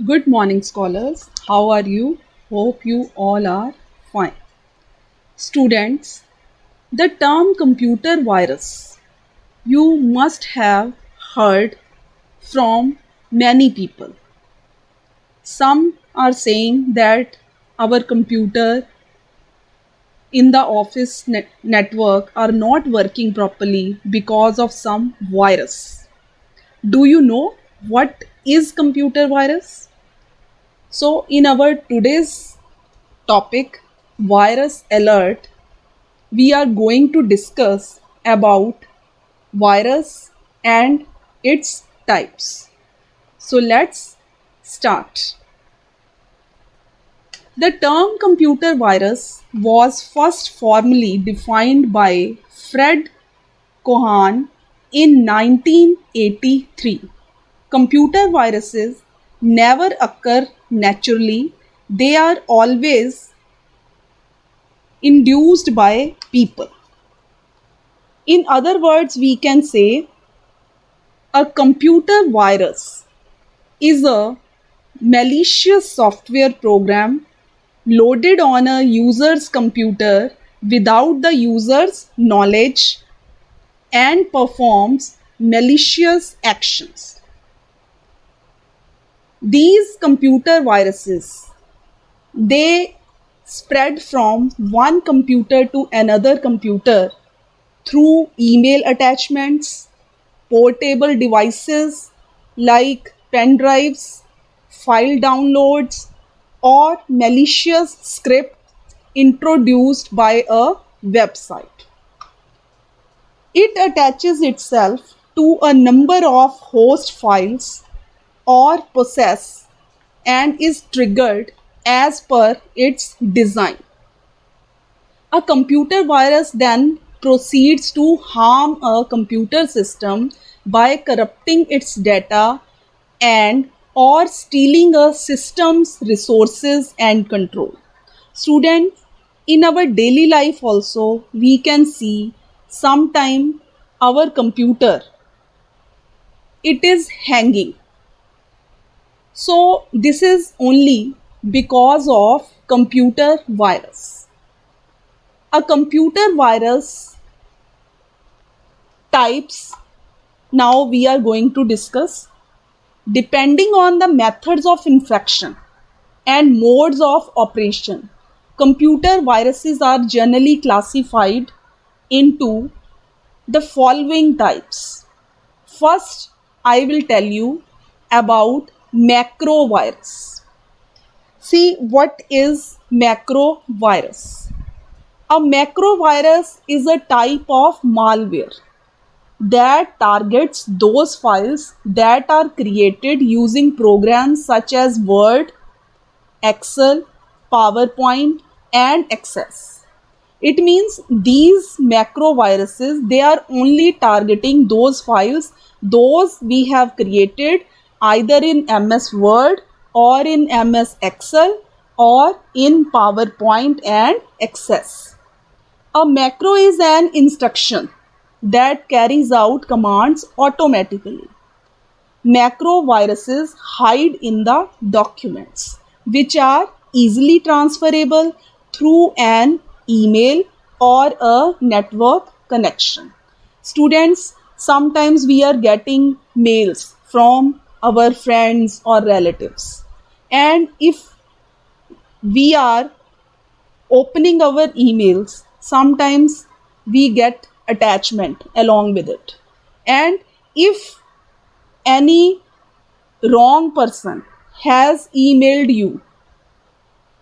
Good morning, scholars. How are you? Hope you all are fine. Students, the term computer virus you must have heard from many people. Some are saying that our computer in the office network are not working properly because of some virus. Do you know what is computer virus? So in our today's topic virus alert, we are going to discuss about virus and its types. So let's start. The term computer virus was first formally defined by Fred Cohen in 1983. Computer viruses never occur naturally, they are always induced by people. In other words, we can say a computer virus is a malicious software program loaded on a user's computer without the user's knowledge and performs malicious actions. These computer viruses they spread from one computer to another computer through email attachments, portable devices like pen drives, file downloads, or malicious script introduced by a website. It attaches itself to a number of host files or process and is triggered as per its design. A computer virus then proceeds to harm a computer system by corrupting its data and or stealing a system's resources and control. Students, in our daily life also we can see sometime our computer it is hanging. So this is only because of computer virus. A computer virus types now we are going to discuss depending on the methods of infection and modes of operation. Computer viruses are generally classified into the following types. First, I will tell you about macrovirus. See what is macrovirus. A macrovirus is a type of malware that targets those files that are created using programs such as Word, Excel, PowerPoint, and Access. It means these macroviruses they are only targeting those files those we have created either in MS Word or in MS Excel or in PowerPoint and Access. A macro is an instruction that carries out commands automatically. Macroviruses hide in the documents, which are easily transferable through an email or a network connection. Students, sometimes we are getting mails from our friends or relatives, and if we are opening our emails, sometimes we get attachment along with it. And if any wrong person has emailed you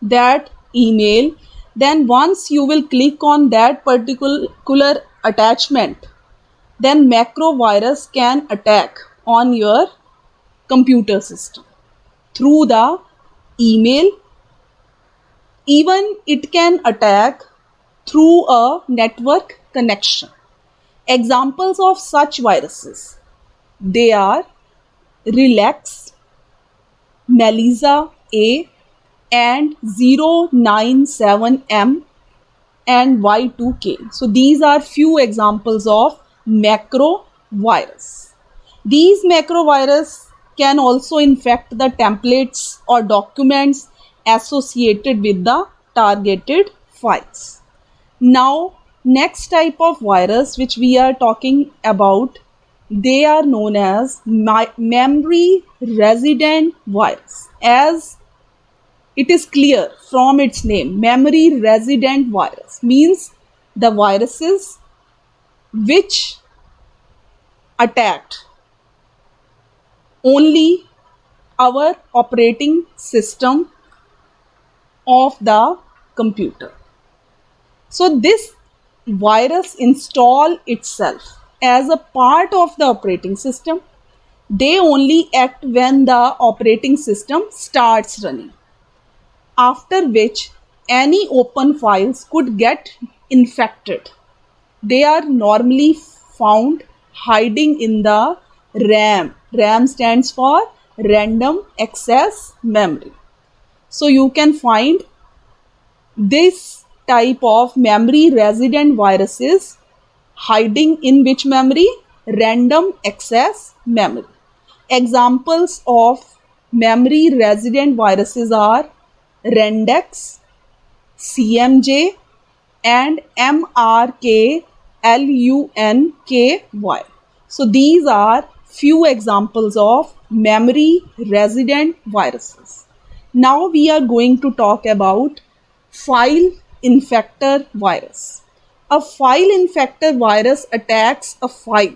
that email, then once you will click on that particular attachment, then macrovirus can attack on your computer system through the email. Even it can attack through a network connection. Examples of such viruses they are Relax, Melissa A, and 097M and Y2K. So these are few examples of macrovirus. These macrovirus can also infect the templates or documents associated with the targeted files. Now, next type of virus which we are talking about, they are known as memory resident virus. As it is clear from its name, memory resident virus means the viruses which attacked only our operating system of the computer. So this virus install itself as a part of the operating system. They only act when the operating system starts running, after which any open files could get infected. They are normally found hiding in the RAM. RAM stands for random access memory. So you can find this type of memory resident viruses hiding in which memory? Random access memory. Examples of memory resident viruses are Rendex, CMJ, and MRKLUNKY. So these are few examples of memory resident viruses. Now we are going to talk about file infector virus. A file infector virus attacks a file.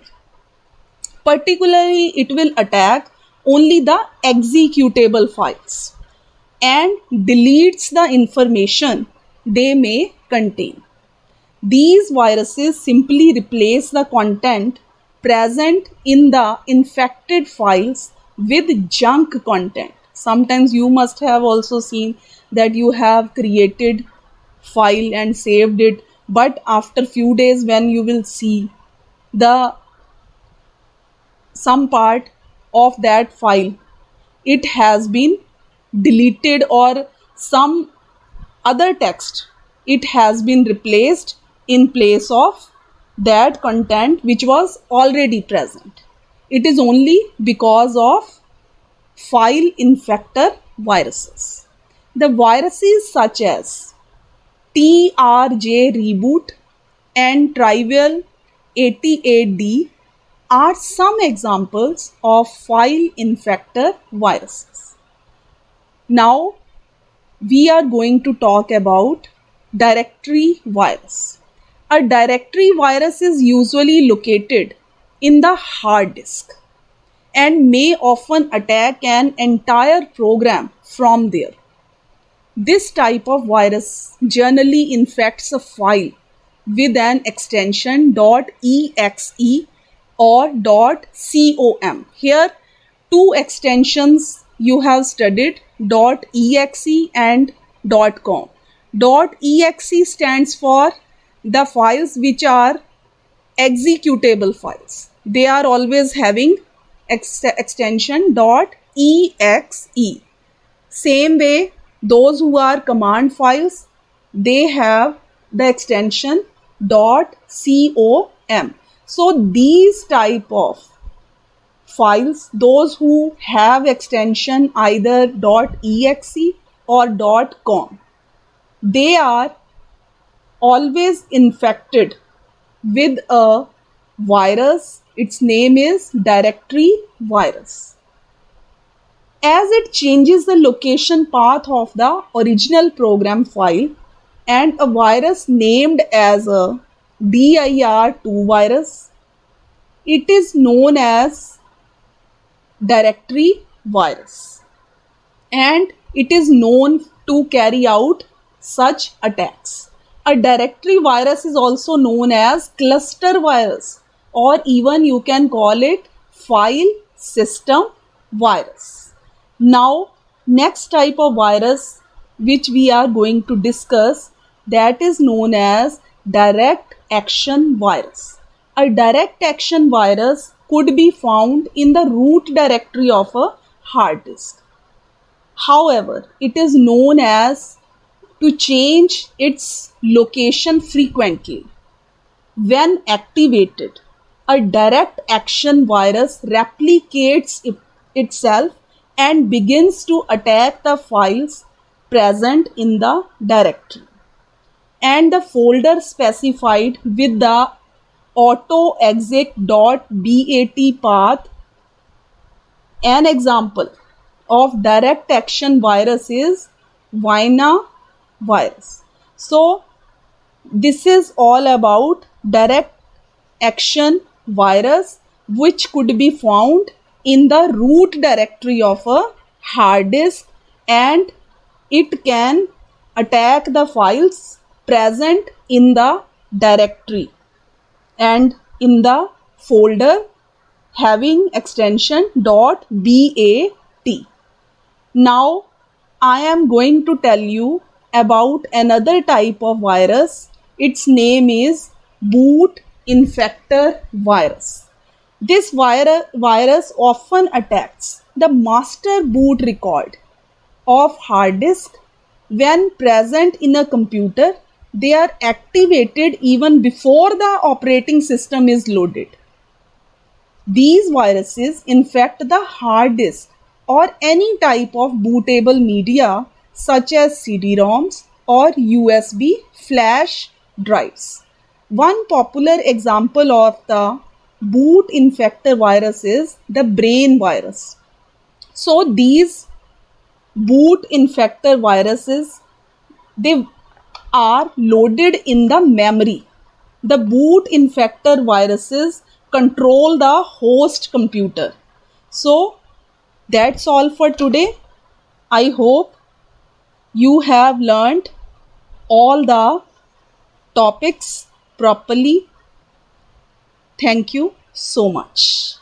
Particularly, it will attack only the executable files and deletes the information they may contain. These viruses simply replace the content present in the infected files with junk content. Sometimes you must have also seen that you have created file and saved it, but after few days when you will see the some part of that file, it has been deleted, or some other text, it has been replaced in place of that content which was already present. It is only because of file infector viruses. The viruses such as TRJ reboot and Trivial 88D are some examples of file infector viruses. Now we are going to talk about directory virus. A directory virus is usually located in the hard disk and may often attack an entire program from there. This type of virus generally infects a file with an extension .exe or .com. Here, two extensions you have studied, .exe and .com. .exe stands for the files which are executable files. They are always having extension .exe. Same way, those who are command files, they have the extension .com. So these type of files, those who have extension either .exe or .com, they are always infected with a virus. Its name is directory virus. As it changes the location path of the original program file, and a virus named as a dir2 virus, it is known as directory virus, and it is known to carry out such attacks. A directory virus is also known as cluster virus, or even you can call it file system virus. Now, next type of virus which we are going to discuss, that is known as direct action virus. A direct action virus could be found in the root directory of a hard disk. However, it is known as to change its location frequently. When activated, a direct action virus replicates itself and begins to attack the files present in the directory and the folder specified with the autoexec.bat path. An example of direct action virus is Vina virus. So this is all about direct action virus, which could be found in the root directory of a hard disk, and it can attack the files present in the directory and in the folder having extension .bat. Now I am going to tell you about another type of virus. Its name is boot infector virus. This virus often attacks the master boot record of hard disk. When present in a computer, they are activated even before the operating system is loaded. These viruses infect the hard disk or any type of bootable media such as CD-ROMs or USB flash drives. One popular example of the boot infector virus is the brain virus. So these boot infector viruses, they are loaded in the memory. The boot infector viruses control the host computer. So that's all for today. I hope you have learned all the topics properly. Thank you so much.